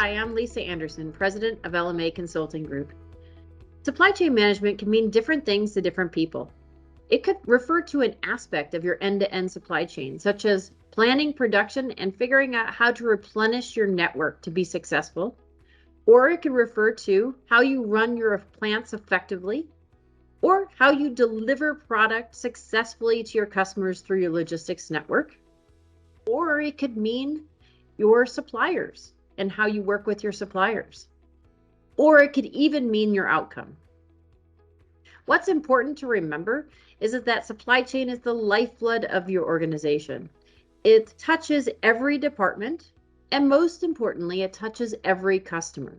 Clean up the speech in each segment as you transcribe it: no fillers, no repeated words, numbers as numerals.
Hi, I'm Lisa Anderson, President of LMA Consulting Group. Supply chain management can mean different things to different people. It could refer to an aspect of your end-to-end supply chain, such as planning production and figuring out how to replenish your network to be successful. Or it could refer to how you run your plants effectively, or how you deliver product successfully to your customers through your logistics network. Or it could mean your suppliers and how you work with your suppliers. Or it could even mean your outcome. What's important to remember is that supply chain is the lifeblood of your organization. It touches every department, and most importantly, it touches every customer.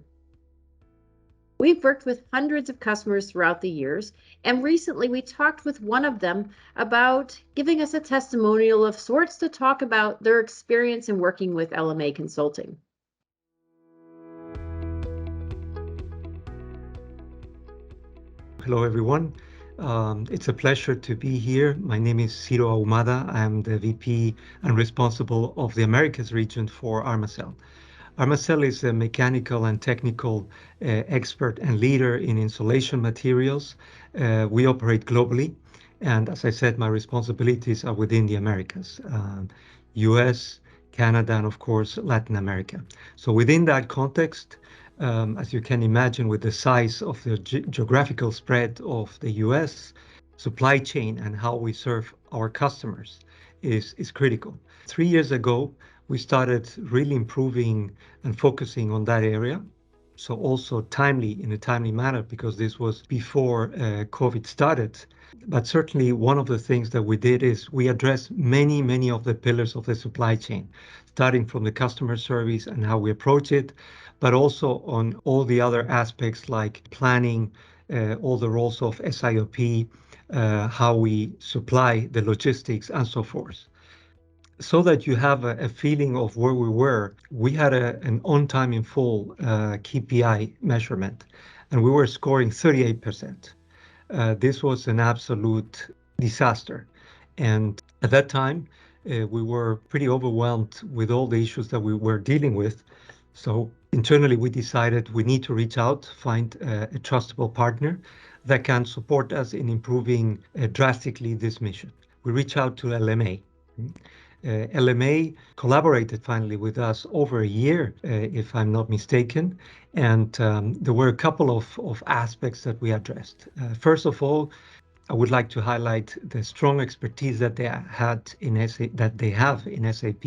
We've worked with hundreds of customers throughout the years, and recently we talked with one of them about giving us a testimonial of sorts to talk about their experience in working with LMA Consulting. Hello, everyone. It's a pleasure to be here. My name is Ciro Ahumada. I'm the VP and responsible of the Americas region for Armacell. Armacell is a mechanical and technical expert and leader in insulation materials. We operate globally, and as I said, my responsibilities are within the Americas, US, Canada, and of course, Latin America. So within that context, as you can imagine, with the size of the geographical spread of the US, supply chain and how we serve our customers is critical. 3 years ago, we started really improving and focusing on that area. So also in a timely manner, because this was before COVID started. But certainly one of the things that we did is we addressed many of the pillars of the supply chain, starting from the customer service and how we approach it, but also on all the other aspects like planning, all the roles of SIOP, how we supply the logistics and so forth. So that you have a feeling of where we were, we had an on time in full KPI measurement, and we were scoring 38%. This was an absolute disaster. And at that time, we were pretty overwhelmed with all the issues that we were dealing with. So internally, we decided we need to reach out, find a trustable partner that can support us in improving drastically this mission. We reached out to LMA. LMA collaborated finally with us over a year, if I'm not mistaken, and there were a couple of aspects that we addressed. First of all, I would like to highlight the strong expertise that they have in SAP.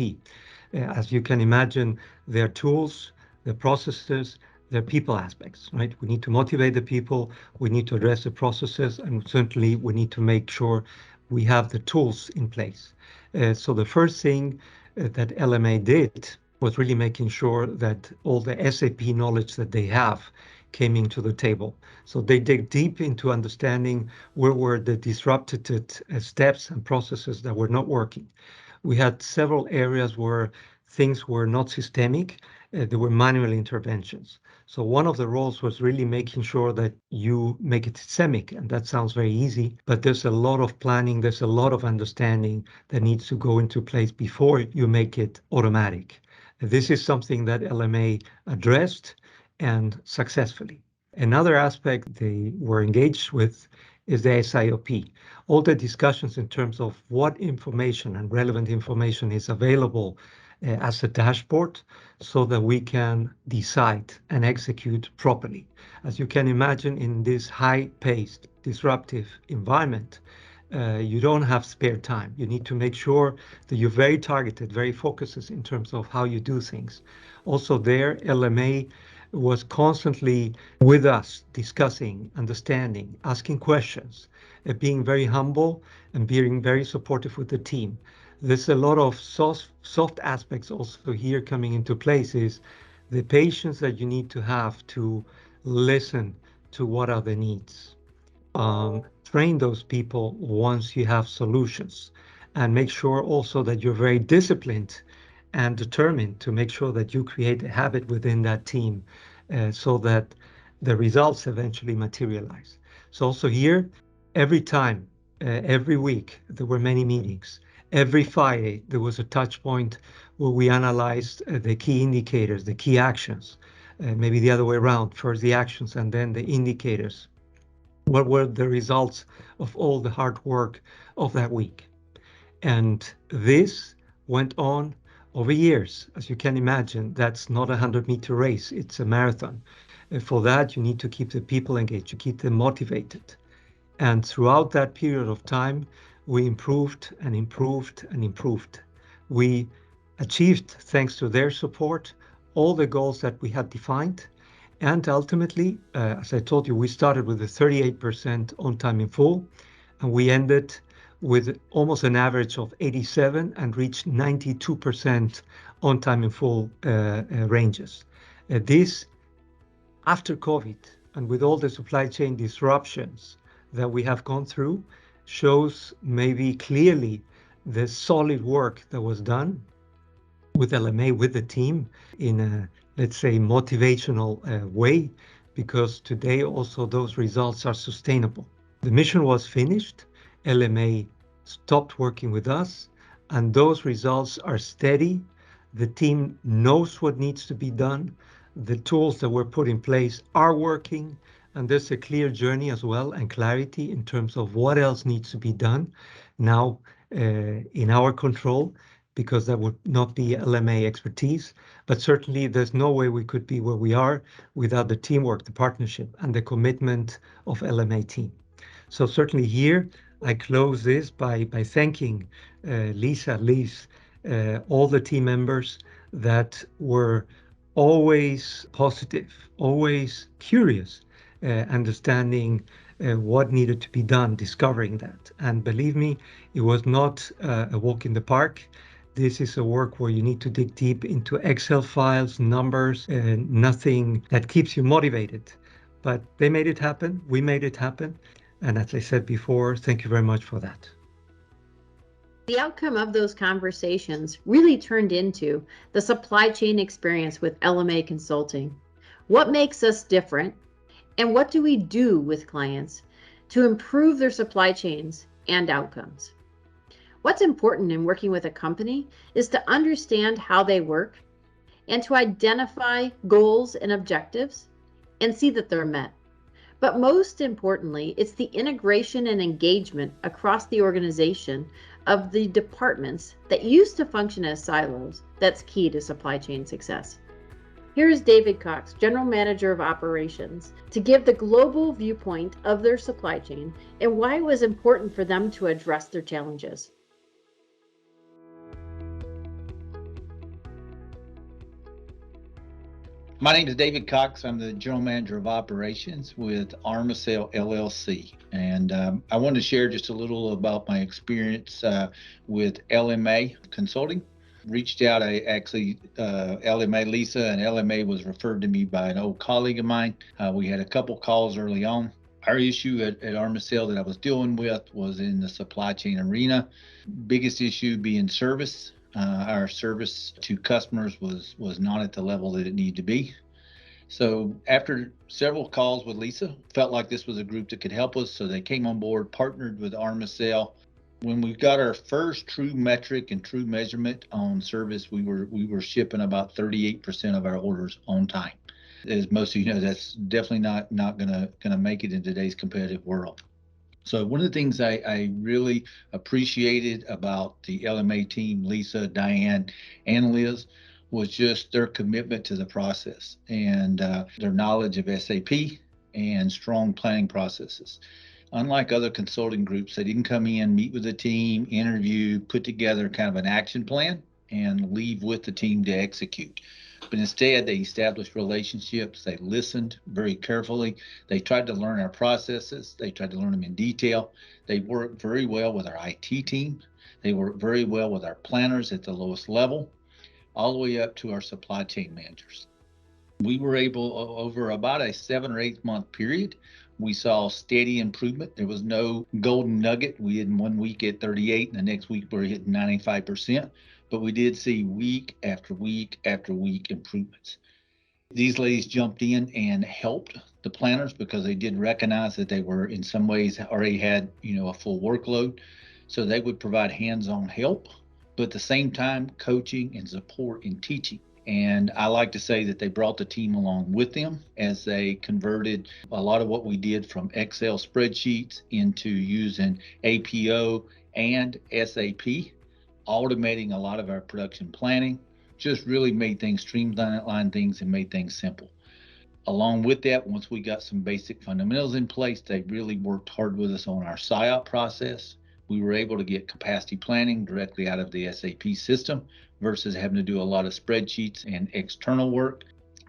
As you can imagine, their tools, their processes, their people aspects, right? We need to motivate the people, we need to address the processes, and certainly we need to make sure we have the tools in place. So the first thing that LMA did was really making sure that all the SAP knowledge that they have came into the table. So they dig deep into understanding where were the disrupted steps and processes that were not working. We had several areas where things were not systemic, there were manual interventions. So one of the roles was really making sure that you make it systemic, and that sounds very easy, but there's a lot of planning, there's a lot of understanding that needs to go into place before you make it automatic. This is something that LMA addressed and successfully. Another aspect they were engaged with is the SIOP. All the discussions in terms of what information and relevant information is available as a dashboard so that we can decide and execute properly. As you can imagine, in this high-paced, disruptive environment, you don't have spare time. You need to make sure that you're very targeted, very focused in terms of how you do things. Also there, LMA was constantly with us, discussing, understanding, asking questions, being very humble and being very supportive with the team. There's a lot of soft aspects also here coming into place is the patience that you need to have to listen to what are the needs. Train those people once you have solutions, and make sure also that you're very disciplined and determined to make sure that you create a habit within that team so that the results eventually materialize. So also here, every time, every week, there were many meetings. Every Friday, there was a touch point where we analyzed the key indicators, the key actions. maybe the other way around, first the actions and then the indicators. What were the results of all the hard work of that week? And this went on over years. As you can imagine, that's not a 100-meter race, it's a marathon. And for that, you need to keep the people engaged, you keep them motivated. And throughout that period of time, we improved and improved and improved. We achieved, thanks to their support, all the goals that we had defined. And ultimately, as I told you, we started with a 38% on time in full, and we ended with almost an average of 87 and reached 92% on time in full ranges. This, after COVID, and with all the supply chain disruptions that we have gone through, shows maybe clearly the solid work that was done with LMA, with the team, in a, let's say, motivational way, because today also those results are sustainable. The mission was finished, LMA stopped working with us, and those results are steady. The team knows what needs to be done. The tools that were put in place are working, and there's a clear journey as well and clarity in terms of what else needs to be done now in our control, because that would not be LMA expertise. But certainly there's no way we could be where we are without the teamwork, the partnership, and the commitment of LMA team. So certainly here, I close this by thanking Lisa, Liz, all the team members that were always positive, always curious, understanding what needed to be done, discovering that. And believe me, it was not a walk in the park. This is a work where you need to dig deep into Excel files, numbers, and nothing that keeps you motivated. But they made it happen. We made it happen. And as I said before, thank you very much for that. The outcome of those conversations really turned into the supply chain experience with LMA Consulting. What makes us different? And what do we do with clients to improve their supply chains and outcomes? What's important in working with a company is to understand how they work and to identify goals and objectives and see that they're met. But most importantly, it's the integration and engagement across the organization of the departments that used to function as silos that's key to supply chain success. Here is David Cox, General Manager of Operations, to give the global viewpoint of their supply chain and why it was important for them to address their challenges. My name is David Cox. I'm the General Manager of Operations with Armacell LLC. And I wanted to share just a little about my experience with LMA Consulting. Reached out, LMA Lisa and LMA was referred to me by an old colleague of mine. We had a couple calls early on. Our issue at Armacell that I was dealing with was in the supply chain arena. Biggest issue being service. Our service to customers was not at the level that it needed to be. So after several calls with Lisa, felt like this was a group that could help us. So they came on board, partnered with Armacell. When we got our first true metric and true measurement on service, we were shipping about 38% of our orders on time. As most of you know, that's definitely not gonna make it in today's competitive world. So one of the things I really appreciated about the LMA team, Lisa, Diane, and Liz, was just their commitment to the process and their knowledge of SAP and strong planning processes. Unlike other consulting groups, they didn't come in, meet with the team, interview, put together kind of an action plan, and leave with the team to execute. But instead, they established relationships. They listened very carefully. They tried to learn our processes. They tried to learn them in detail. They worked very well with our IT team. They worked very well with our planners at the lowest level, all the way up to our supply chain managers. We were able, over about a 7 or 8 month period, we saw steady improvement. There was no golden nugget. We had 1 week at 38, and the next week we were hitting 95%. But we did see week after week after week improvements. These ladies jumped in and helped the planners because they did recognize that they were in some ways already had, a full workload. So they would provide hands-on help, but at the same time, coaching and support and teaching. And I like to say that they brought the team along with them as they converted a lot of what we did from Excel spreadsheets into using APO and SAP, automating a lot of our production planning, just really made things streamline things and made things simple. Along with that, once we got some basic fundamentals in place, they really worked hard with us on our SIOP process. We were able to get capacity planning directly out of the SAP system versus having to do a lot of spreadsheets and external work.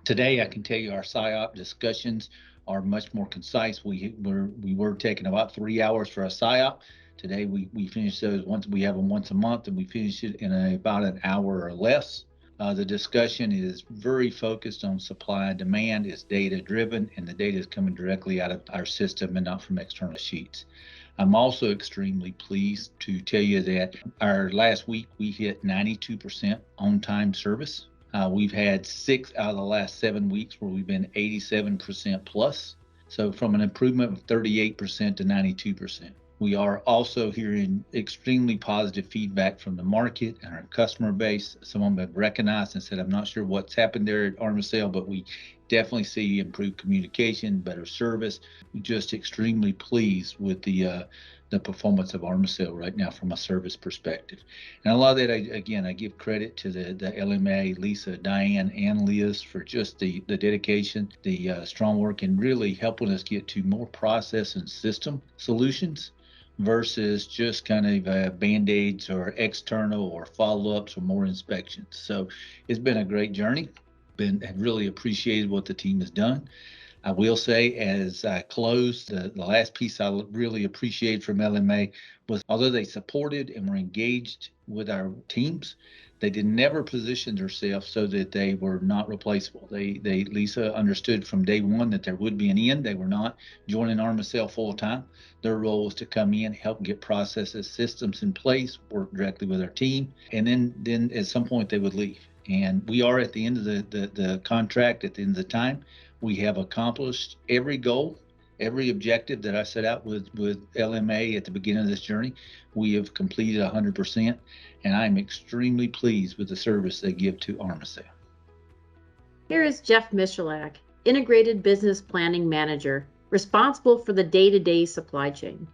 Today, I can tell you our SIOP discussions are much more concise. We were taking about 3 hours for a SIOP. Today, we finish those we have them once a month, and we finish it in about an hour or less. The discussion is very focused on supply and demand. It's data driven, and the data is coming directly out of our system and not from external sheets. I'm also extremely pleased to tell you that our last week we hit 92% on-time service. We've had 6 out of the last 7 weeks where we've been 87% plus. So from an improvement of 38% to 92%. We are also hearing extremely positive feedback from the market and our customer base. Some of them have recognized and said, I'm not sure what's happened there at Armacell, but we definitely see improved communication, better service. We're just extremely pleased with the performance of Armacell right now from a service perspective. And a lot of that, I give credit to the LMA, Lisa, Diane, and Liz for just the dedication, the strong work, and really helping us get to more process and system solutions versus just kind of band-aids or external or follow-ups or more inspections. So it's been a great journey. Have really appreciated what the team has done. I will say, as I close, the last piece I really appreciated from LMA was, although they supported and were engaged with our teams, they never positioned themselves so that they were not replaceable. Lisa understood from day one that there would be an end. They were not joining Armacell full time. Their role was to come in, help get processes, systems in place, work directly with our team, and then at some point they would leave. And we are at the end of the contract, at the end of the time. We have accomplished every goal, every objective that I set out with LMA at the beginning of this journey. We have completed 100%, and I'm extremely pleased with the service they give to Armacell. Here is Jeff Michalak, Integrated Business Planning Manager, responsible for the day-to-day supply chain.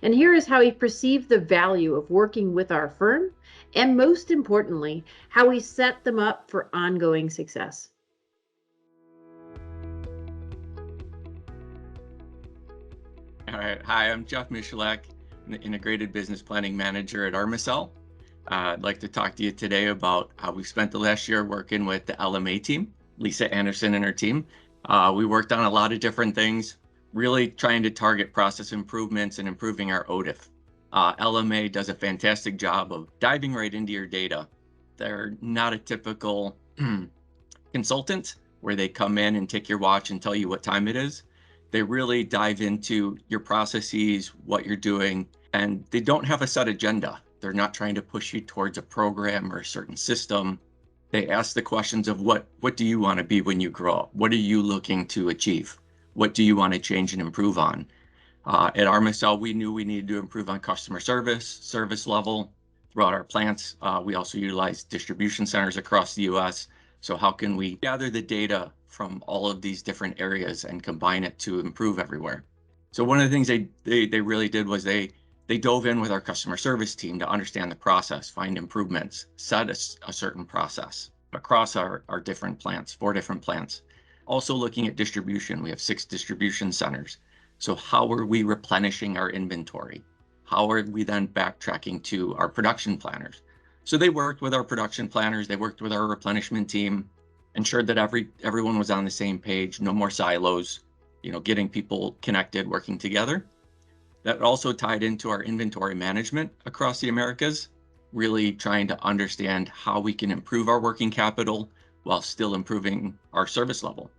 And here is how he perceived the value of working with our firm, and most importantly, how we set them up for ongoing success. All right. Hi, I'm Jeff Michalak, I'm the Integrated Business Planning Manager at Armacell. I'd like to talk to you today about how we spent the last year working with the LMA team, Lisa Anderson and her team. We worked on a lot of different things, really trying to target process improvements and improving our OTIF. LMA does a fantastic job of diving right into your data. They're not a typical consultant where they come in and take your watch and tell you what time it is. They really dive into your processes, what you're doing, and they don't have a set agenda. They're not trying to push you towards a program or a certain system. They ask the questions of what do you want to be when you grow up? What are you looking to achieve? What do you want to change and improve on? At Armacell, we knew we needed to improve on customer service level throughout our plants. We also utilize distribution centers across the US. So how can we gather the data from all of these different areas and combine it to improve everywhere? So one of the things they really did was they dove in with our customer service team to understand the process, find improvements, set a certain process across our different plants, 4 different plants. Also looking at distribution, we have 6 distribution centers. So how are we replenishing our inventory? How are we then backtracking to our production planners? So they worked with our production planners, they worked with our replenishment team, ensured that everyone was on the same page, no more silos, getting people connected, working together. That also tied into our inventory management across the Americas, really trying to understand how we can improve our working capital while still improving our service level.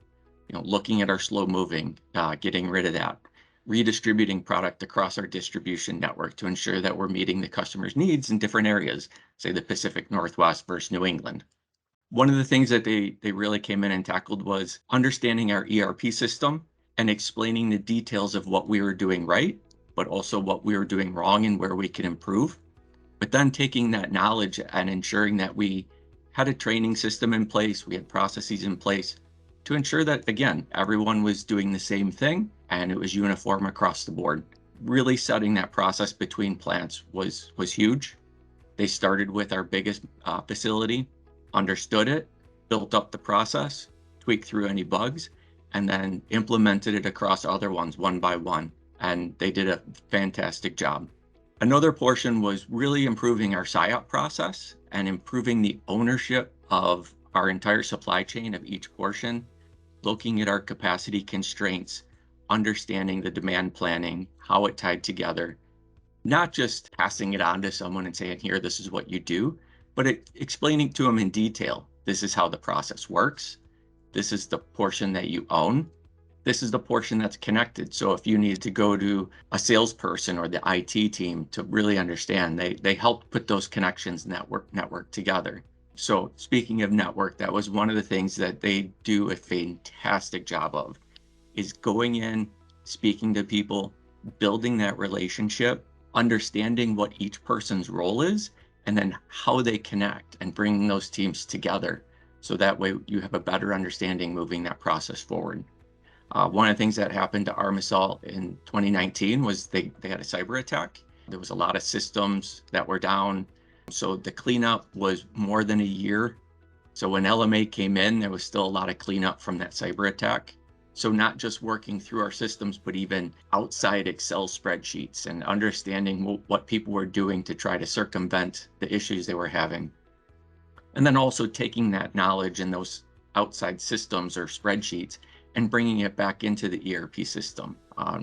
Looking at our slow moving, getting rid of that, redistributing product across our distribution network to ensure that we're meeting the customer's needs in different areas, say the Pacific Northwest versus New England. One of the things that they really came in and tackled was understanding our ERP system and explaining the details of what we were doing right, but also what we were doing wrong and where we can improve. But then taking that knowledge and ensuring that we had a training system in place. We had processes in place to ensure that, again, everyone was doing the same thing and it was uniform across the board. Really setting that process between plants was huge. They started with our biggest facility, understood it, built up the process, tweaked through any bugs, and then implemented it across other ones one by one. And they did a fantastic job. Another portion was really improving our SIOP process and improving the ownership of our entire supply chain of each portion, looking at our capacity constraints, understanding the demand planning, how it tied together, not just passing it on to someone and saying, here, this is what you do, but explaining to them in detail, this is how the process works. This is the portion that you own. This is the portion that's connected. So if you need to go to a salesperson or the IT team to really understand, they help put those connections network together. So speaking of network, that was one of the things that they do a fantastic job of, is going in, speaking to people, building that relationship, understanding what each person's role is, and then how they connect and bringing those teams together. So that way you have a better understanding moving that process forward. One of the things that happened to Armacell in 2019 was they had a cyber attack. There was a lot of systems that were down. So the cleanup was more than a year. So when LMA came in, there was still a lot of cleanup from that cyber attack. So not just working through our systems, but even outside Excel spreadsheets and understanding what people were doing to try to circumvent the issues they were having. And then also taking that knowledge in those outside systems or spreadsheets and bringing it back into the ERP system,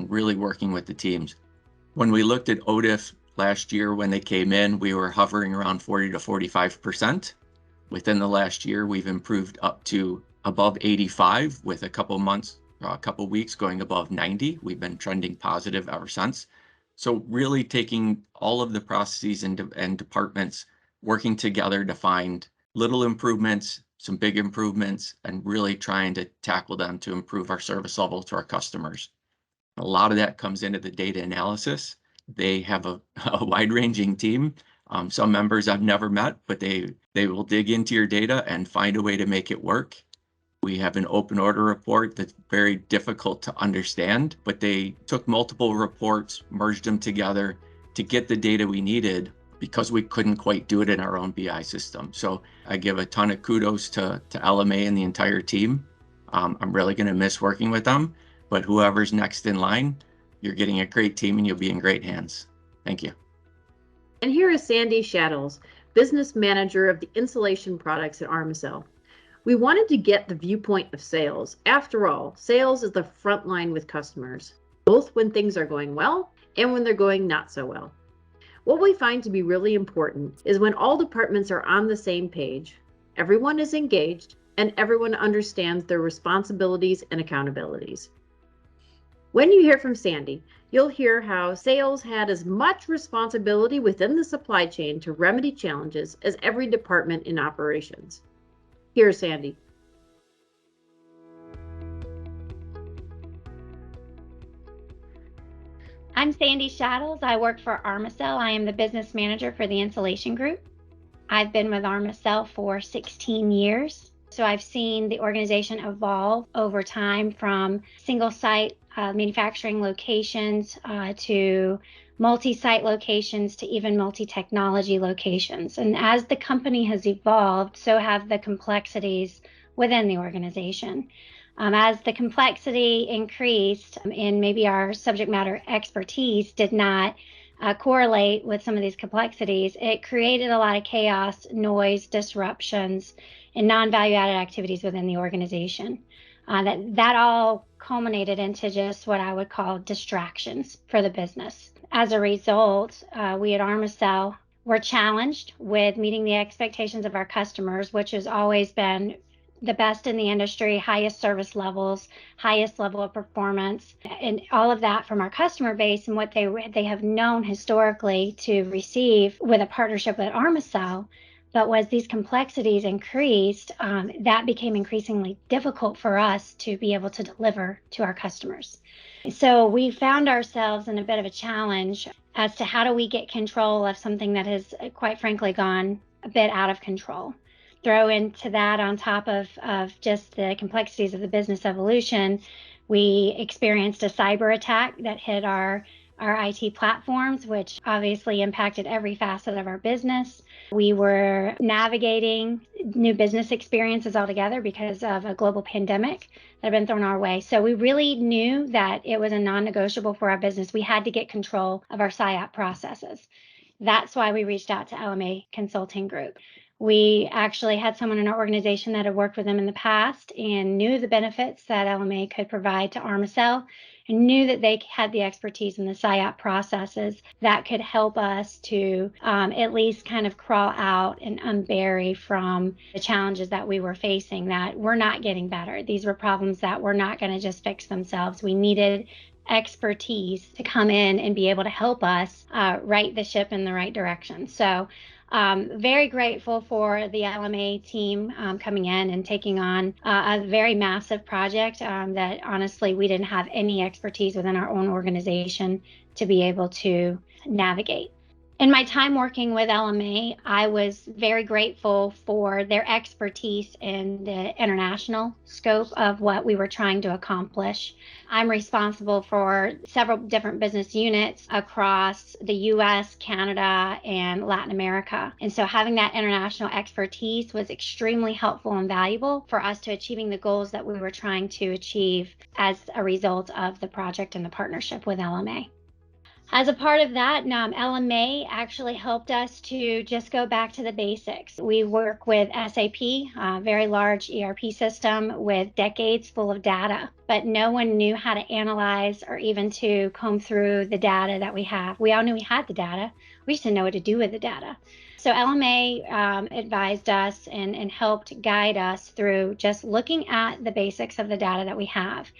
really working with the teams. When we looked at OTIF last year, when they came in, we were hovering around 40 to 45%. Within the last year, we've improved up to above 85 with a couple weeks going above 90. We've been trending positive ever since. So really taking all of the processes and departments working together to find little improvements, some big improvements, and really trying to tackle them to improve our service level to our customers. A lot of that comes into the data analysis. They have a wide-ranging team. Some members I've never met, but they will dig into your data and find a way to make it work. We have an open order report that's very difficult to understand, but they took multiple reports, merged them together to get the data we needed because we couldn't quite do it in our own BI system. So I give a ton of kudos to LMA and the entire team. I'm really going to miss working with them, but whoever's next in line, you're getting a great team and you'll be in great hands. Thank you. And here is Sandy Shaddles, Business Manager of the Insulation Products at Armacell. We wanted to get the viewpoint of sales. After all, sales is the front line with customers, both when things are going well and when they're going not so well. What we find to be really important is when all departments are on the same page, everyone is engaged, and everyone understands their responsibilities and accountabilities. When you hear from Sandy, you'll hear how sales had as much responsibility within the supply chain to remedy challenges as every department in operations. Here's Sandy. I'm Sandy Shaddles. I work for Armacell. I am the business manager for the Insulation Group. I've been with Armacell for 16 years. So I've seen the organization evolve over time from single site manufacturing locations to multi-site locations to even multi-technology locations. And as the company has evolved, so have the complexities within the organization. As the complexity increased and maybe our subject matter expertise did not correlate with some of these complexities, it created a lot of chaos, noise, disruptions, and non-value added activities within the organization. That all culminated into just what I would call distractions for the business. As a result, we at Armacell were challenged with meeting the expectations of our customers, which has always been the best in the industry, highest service levels, highest level of performance, and all of that from our customer base and what they have known historically to receive with a partnership with Armacell. But as these complexities increased, that became increasingly difficult for us to be able to deliver to our customers. So we found ourselves in a bit of a challenge as to how do we get control of something that has, quite frankly, gone a bit out of control. Throw into that on top of just the complexities of the business evolution, we experienced a cyber attack that hit our IT platforms, which obviously impacted every facet of our business. We were navigating new business experiences altogether because of a global pandemic that had been thrown our way. So we really knew that it was a non-negotiable for our business. We had to get control of our SIOP processes. That's why we reached out to LMA Consulting Group. We actually had someone in our organization that had worked with them in the past and knew the benefits that LMA could provide to Armacell, and knew that they had the expertise in the SIOP processes that could help us to at least kind of crawl out and unbury from the challenges that we were facing that were not getting better. These were problems that were not going to just fix themselves. We needed expertise to come in and be able to help us right the ship in the right direction. So very grateful for the LMA team coming in and taking on a very massive project that honestly we didn't have any expertise within our own organization to be able to navigate. In my time working with LMA, I was very grateful for their expertise in the international scope of what we were trying to accomplish. I'm responsible for several different business units across the US, Canada, and Latin America. And so having that international expertise was extremely helpful and valuable for us to achieving the goals that we were trying to achieve as a result of the project and the partnership with LMA. As a part of that, LMA actually helped us to just go back to the basics. We work with SAP, a very large ERP system with decades full of data, but no one knew how to analyze or even to comb through the data that we have. We all knew we had the data. We just didn't know what to do with the data. So LMA advised us and helped guide us through just looking at the basics of the data that we have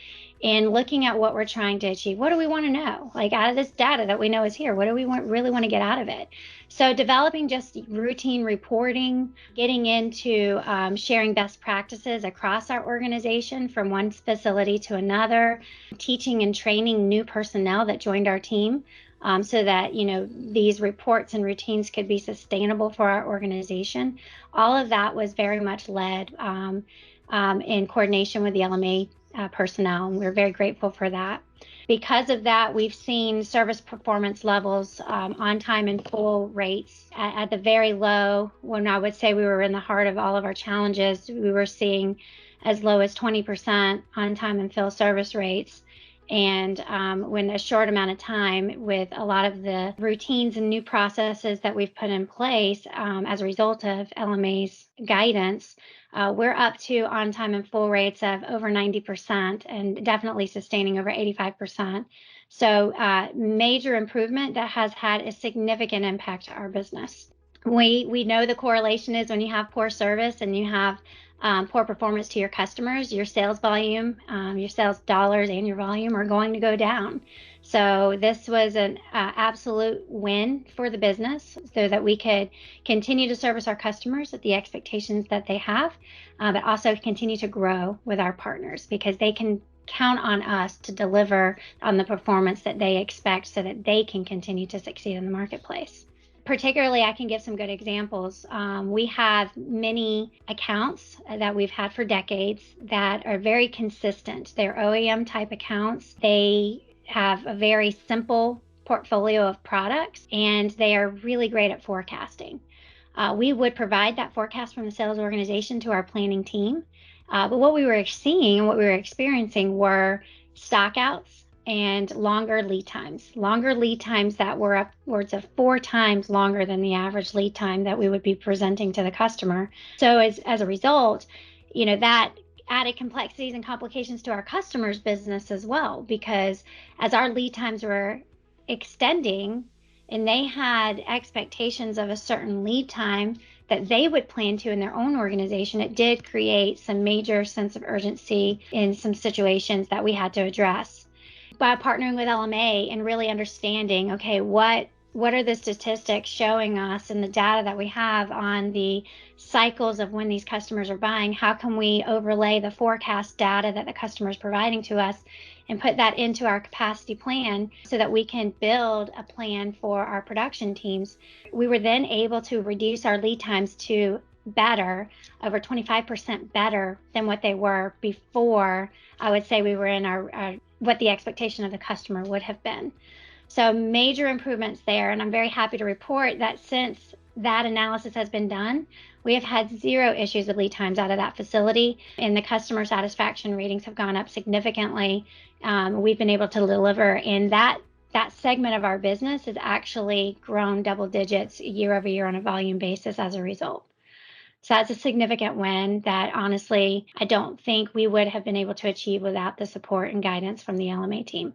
and looking at what we're trying to achieve. What do we want to know? Like, out of this data that we know is here, what do we really want to get out of it? So developing just routine reporting, getting into sharing best practices across our organization from one facility to another, teaching and training new personnel that joined our team so that, these reports and routines could be sustainable for our organization. All of that was very much led in coordination with the LMA personnel, and we're very grateful for that. Because of that, we've seen service performance levels on time and full rates at the very low. When I would say we were in the heart of all of our challenges, we were seeing as low as 20% on time and full service rates. And when a short amount of time, with a lot of the routines and new processes that we've put in place as a result of LMA's guidance, we're up to on time and full rates of over 90% and definitely sustaining over 85%. So major improvement that has had a significant impact to our business. We know the correlation is when you have poor service and you have poor performance to your customers, your sales volume, your sales dollars and your volume are going to go down. So this was an absolute win for the business so that we could continue to service our customers at the expectations that they have, but also continue to grow with our partners because they can count on us to deliver on the performance that they expect so that they can continue to succeed in the marketplace. Particularly, I can give some good examples. We have many accounts that we've had for decades that are very consistent. They're OEM type accounts. They have a very simple portfolio of products, and they are really great at forecasting. We would provide that forecast from the sales organization to our planning team. But what we were seeing and what we were experiencing were stockouts and longer lead times that were upwards of 4 times longer than the average lead time that we would be presenting to the customer. So as a result, that added complexities and complications to our customers' business as well, because as our lead times were extending and they had expectations of a certain lead time that they would plan to in their own organization, it did create some major sense of urgency in some situations that we had to address. By partnering with LMA and really understanding, okay, what are the statistics showing us and the data that we have on the cycles of when these customers are buying, how can we overlay the forecast data that the customer is providing to us and put that into our capacity plan so that we can build a plan for our production teams. We were then able to reduce our lead times to better, over 25% better than what they were before. I would say we were in our what the expectation of the customer would have been. So major improvements there. And I'm very happy to report that since that analysis has been done, we have had 0 issues with lead times out of that facility, and the customer satisfaction ratings have gone up significantly. We've been able to deliver, and that segment of our business has actually grown double digits year over year on a volume basis as a result. So that's a significant win that honestly, I don't think we would have been able to achieve without the support and guidance from the LMA team.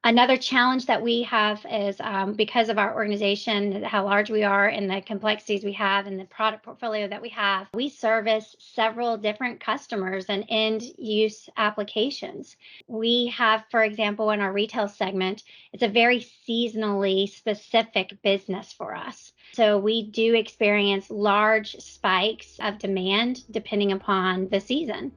Another challenge that we have is because of our organization, how large we are and the complexities we have and the product portfolio that we have, we service several different customers and end use applications. We have, for example, in our retail segment, it's a very seasonally specific business for us. So we do experience large spikes of demand depending upon the season.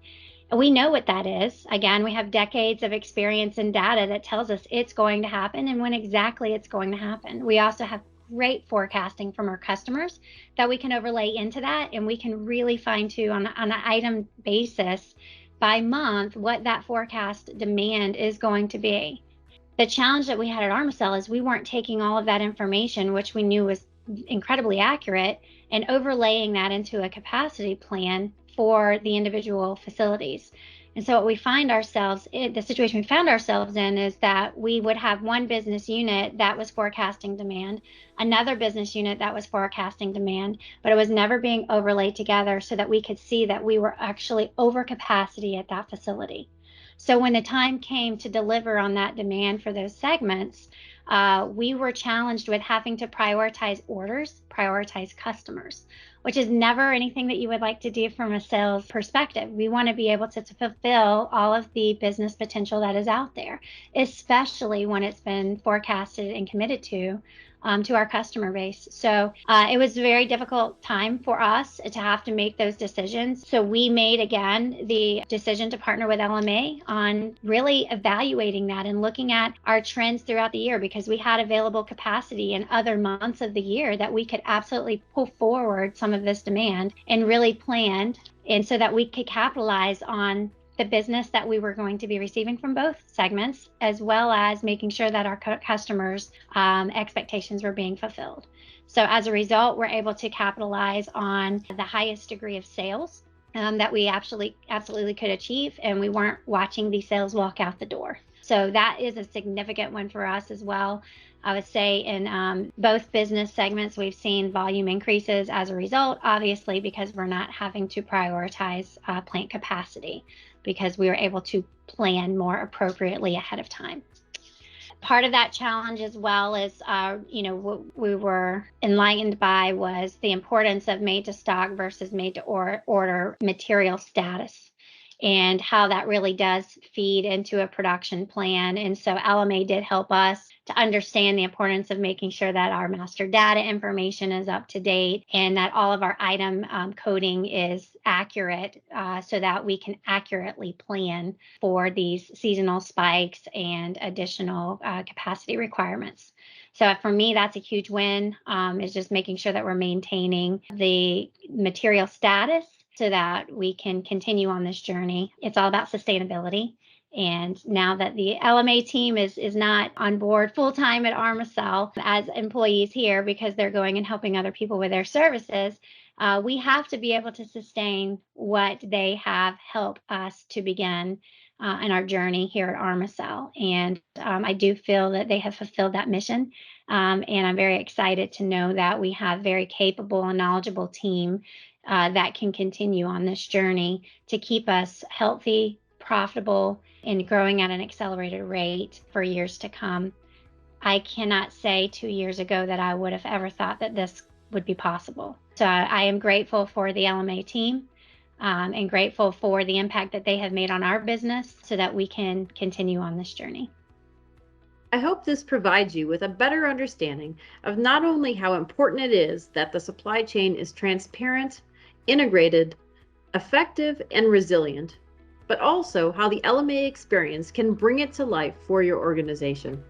We know what that is. Again, we have decades of experience and data that tells us it's going to happen and when exactly it's going to happen. We also have great forecasting from our customers that we can overlay into that, and we can really fine tune on an item basis by month what that forecast demand is going to be. The challenge that we had at Armacell is we weren't taking all of that information, which we knew was incredibly accurate, and overlaying that into a capacity plan for the individual facilities. And so what we find ourselves in, the situation we found ourselves in, is that we would have one business unit that was forecasting demand, another business unit that was forecasting demand, but it was never being overlaid together so that we could see that we were actually over capacity at that facility. So when the time came to deliver on that demand for those segments, we were challenged with having to prioritize orders, prioritize customers, which is never anything that you would like to do from a sales perspective. We want to be able to fulfill all of the business potential that is out there, especially when it's been forecasted and committed to our customer base. So it was a very difficult time for us to have to make those decisions. So we made, again, the decision to partner with LMA on really evaluating that and looking at our trends throughout the year, because we had available capacity in other months of the year that we could absolutely pull forward some of this demand and really planned, and so that we could capitalize on the business that we were going to be receiving from both segments, as well as making sure that our customers' expectations were being fulfilled. So as a result, we're able to capitalize on the highest degree of sales that we absolutely could achieve, and we weren't watching these sales walk out the door. So that is a significant one for us as well. I would say in both business segments, we've seen volume increases as a result, obviously, because we're not having to prioritize plant capacity, because we were able to plan more appropriately ahead of time. Part of that challenge as well is, what we were enlightened by was the importance of made to stock versus made to order material status, and how that really does feed into a production plan. And so LMA did help us to understand the importance of making sure that our master data information is up to date and that all of our item coding is accurate, so that we can accurately plan for these seasonal spikes and additional capacity requirements. So for me, that's a huge win, is just making sure that we're maintaining the material status so that we can continue on this journey. It's all about sustainability. And now that the LMA team is not on board full-time at Armacell as employees here because they're going and helping other people with their services, we have to be able to sustain what they have helped us to begin in our journey here at Armacell. And I do feel that they have fulfilled that mission. And I'm very excited to know that we have a very capable and knowledgeable team that can continue on this journey to keep us healthy, profitable, and growing at an accelerated rate for years to come. I cannot say 2 years ago that I would have ever thought that this would be possible. So I am grateful for the LMA team and grateful for the impact that they have made on our business so that we can continue on this journey. I hope this provides you with a better understanding of not only how important it is that the supply chain is transparent, integrated, effective, and resilient, but also how the LMA experience can bring it to life for your organization.